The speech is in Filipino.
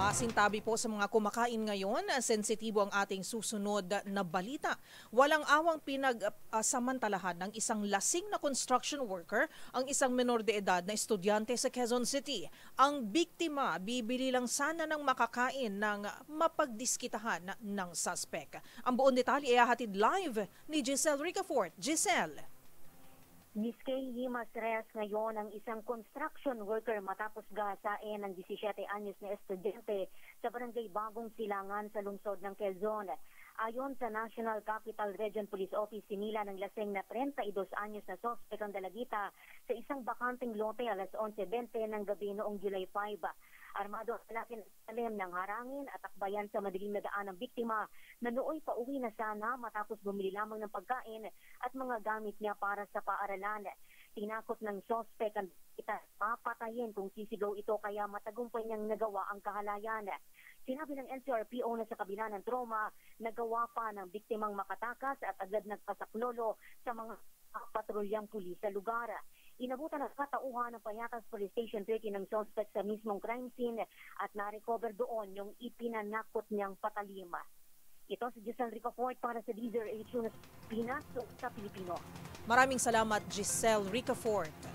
Masintabi po sa mga kumakain ngayon, sensitibo ang ating susunod na balita. Walang awang pinagsamantalahan ng isang lasing na construction worker ang isang menor de edad na estudyante sa Quezon City. Ang biktima, bibili lang sana ng makakain ng mapagdiskitahan ng suspect. Ang buong detalye ay hatid live ni Giselle Ricafort. Giselle. Miski himas rehas ngayon ang isang construction worker matapos gasain ng 17 anyos na estudyante sa barangay Bagong Silangan sa lungsod ng Quezon. Ayon sa National Capital Region Police Office, sinila ng lasing na 32 anyos na sospek ang dalagita sa isang bakanting lote alas 11:20 ng gabi noong July 5. Armado ang lalaki ng talim ng harangin at akbayan sa madilim na daan ng biktima na nooy pauwi na sana matapos bumili lamang ng pagkain at mga gamit niya para sa paaralan. Tinakot ng sospek ang papatayin kung sisigaw ito kaya matagumpay niyang nagawa ang kahalayan. Sinabi ng NCRPO na sa kabila ng trauma, nagawa pa ng biktimang makatakas at agad nagpasaklolo sa mga patrulyang pulis sa lugar. Inabutan ang katauhan ng Payatas Police Station 30 ng suspect sa mismong crime scene at na-recover doon yung ipinanakot niyang patalima. Ito si Giselle Ricafort para sa DZRH Pinas sa Pilipino. Maraming salamat, Giselle Ricafort.